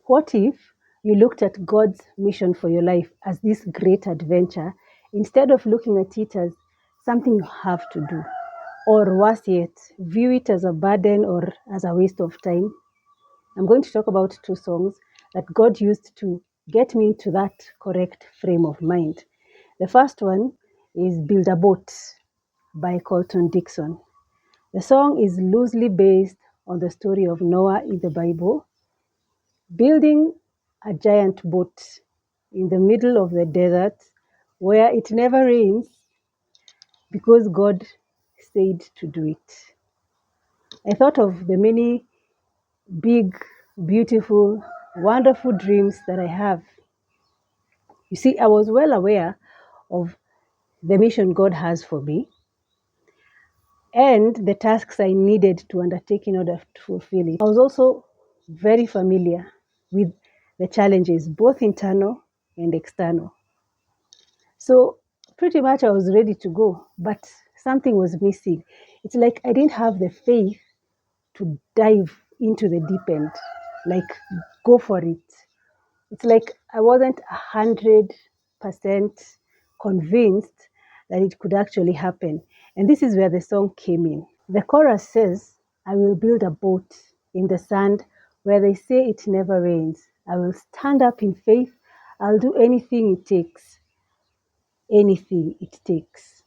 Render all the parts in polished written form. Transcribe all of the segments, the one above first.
What if you looked at God's mission for your life as this great adventure instead of looking at it as something you have to do? Or worse yet, view it as a burden or as a waste of time? I'm going to talk about two songs that God used to get me into that correct frame of mind. The first one is Build a Boat by Colton Dixon. The song is loosely based on the story of Noah in the Bible, building a giant boat in the middle of the desert where it never rains because God said to do it. I thought of the many big, beautiful, wonderful dreams that I have. You see, I was well aware of the mission God has for me and the tasks I needed to undertake in order to fulfill it. I was also very familiar with the challenges, both internal and external. So pretty much I was ready to go, but something was missing. It's like I didn't have the faith to dive into the deep end, like go for it. It's like I wasn't 100% convinced that it could actually happen. And this is where the song came in. The chorus says, I will build a boat in the sand where they say it never rains. I will stand up in faith. I'll do anything it takes. Anything it takes.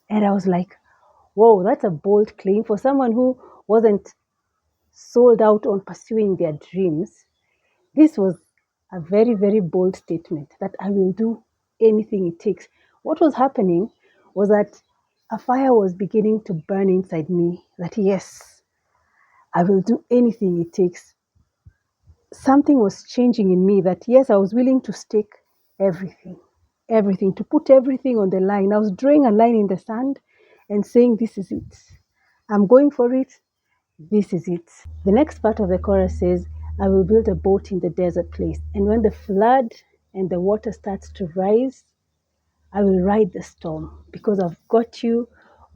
And I was like, whoa, that's a bold claim for someone who wasn't sold out on pursuing their dreams. This was a very, very bold statement that I will do anything it takes. What was happening was that a fire was beginning to burn inside me, that yes, I will do anything it takes. Something was changing in me that yes, I was willing to stake everything, to put everything on the line. I was drawing a line in the sand and saying, this is it. I'm going for it. This is it. The next part of the chorus says, I will build a boat in the desert place. And when the flood and the water starts to rise, I will ride the storm because I've got you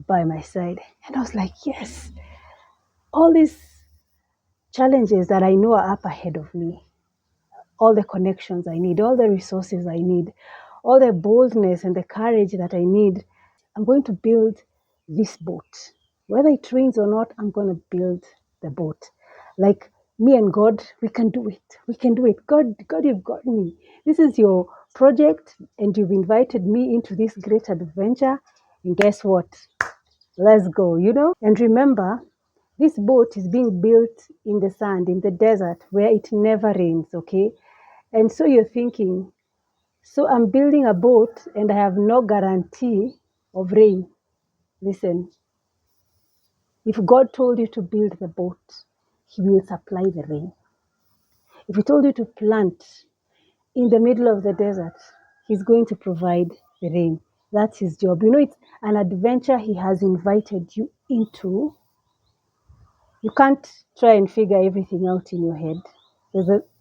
by my side. And I was like, yes, all these challenges that I know are up ahead of me, all the connections I need, all the resources I need, all the boldness and the courage that I need, I'm going to build this boat. Whether it rains or not, I'm going to build the boat. Like me and God, we can do it. We can do it. God, you've got me. This is your project, and you've invited me into this great adventure. And guess what? Let's go, And remember, this boat is being built in the sand, in the desert, where it never rains, okay? And so you're thinking, so I'm building a boat and I have no guarantee of rain. Listen, if God told you to build the boat, He will supply the rain. If He told you to plant in the middle of the desert, He's going to provide the rain. That's His job. It's an adventure He has invited you into. You can't try and figure everything out in your head.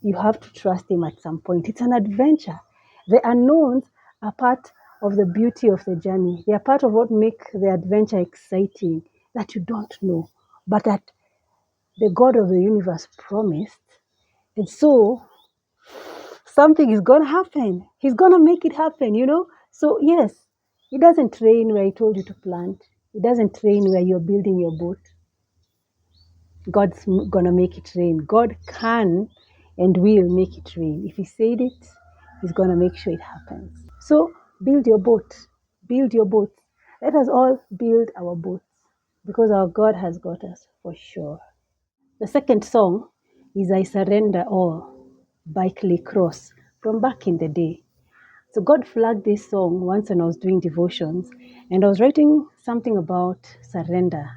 You have to trust Him at some point. It's an adventure. The unknowns are part of the beauty of the journey. They are part of what makes the adventure exciting, that you don't know, but that the God of the universe promised. And so something is going to happen. He's going to make it happen, So yes, it doesn't rain where He told you to plant. It doesn't rain where you're building your boat. God's going to make it rain. God can and will make it rain. If He said it, He's going to make sure it happens. So build your boat. Build your boat. Let us all build our boats because our God has got us for sure. The second song is I Surrender All by Clay Crosse from back in the day. So God flagged this song once when I was doing devotions and I was writing something about surrender.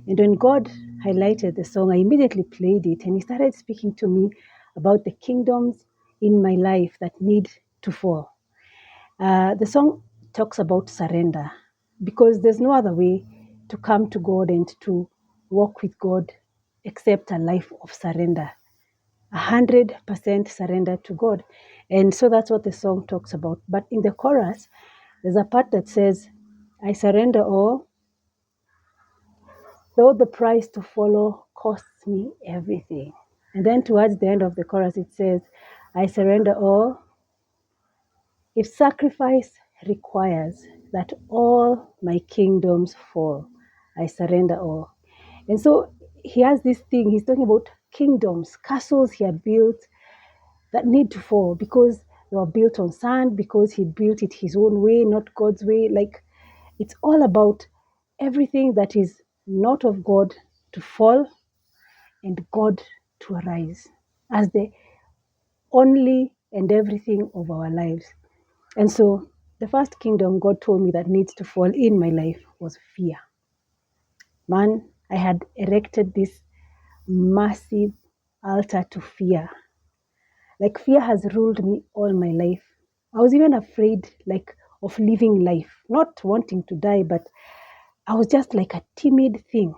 And when God highlighted the song, I immediately played it and He started speaking to me about the kingdoms in my life that need to fall. The song talks about surrender because there's no other way to come to God and to walk with God except a life of surrender. 100% surrender to God. And so that's what the song talks about. But in the chorus, there's a part that says, I surrender all, though the price to follow costs me everything. And then towards the end of the chorus, it says, I surrender all. If sacrifice requires that all my kingdoms fall, I surrender all. And so he has this thing, he's talking about kingdoms, castles he had built that need to fall because they were built on sand, because he built it his own way, not God's way. Like, it's all about everything that is not of God to fall and God to arise as the only and everything of our lives. And so the first kingdom God told me that needs to fall in my life was fear. Man, I had erected this massive altar to fear. Like, fear has ruled me all my life. I was even afraid, like, of living life, not wanting to die, but I was just like a timid thing,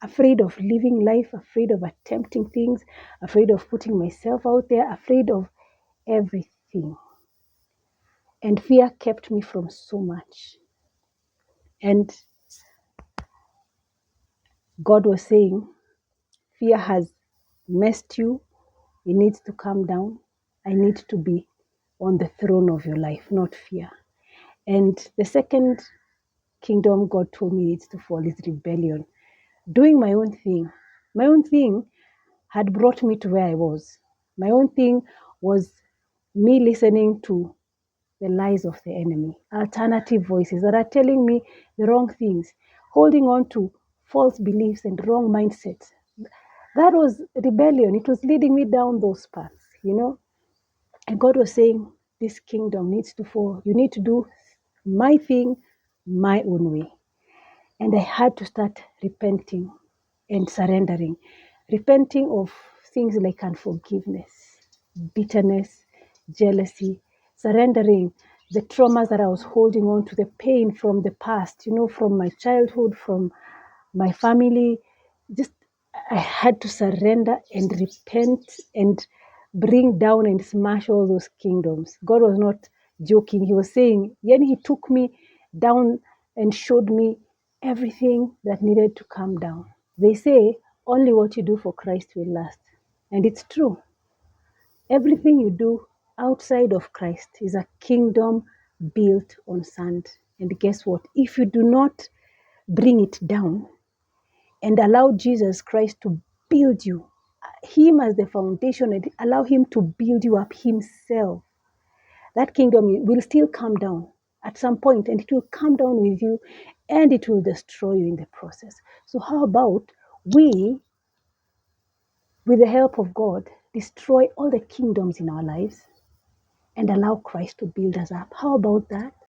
afraid of living life, afraid of attempting things, afraid of putting myself out there, afraid of everything. And fear kept me from so much. And God was saying, fear has messed you. It needs to come down. I need to be on the throne of your life, not fear. And the second kingdom God told me needs to fall is rebellion. Doing my own thing. My own thing had brought me to where I was. My own thing was me listening to the lies of the enemy, alternative voices that are telling me the wrong things, holding on to false beliefs and wrong mindsets. That was rebellion. It was leading me down those paths, you know. And God was saying, this kingdom needs to fall. You need to do my thing my own way. And I had to start repenting and surrendering. Repenting of things like unforgiveness, bitterness, jealousy, surrendering the traumas that I was holding on to, the pain from the past, you know, from my childhood, from my family. Just, I had to surrender and repent and bring down and smash all those kingdoms. God was not joking. He was saying, then he took me down and showed me everything that needed to come down. They say only what you do for Christ will last. And it's true. Everything you do outside of Christ is a kingdom built on sand. And guess what? If you do not bring it down and allow Jesus Christ to build you, him as the foundation, and allow him to build you up himself, that kingdom will still come down at some point, and it will come down with you and it will destroy you in the process. So how about we, with the help of God, destroy all the kingdoms in our lives and allow Christ to build us up? How about that?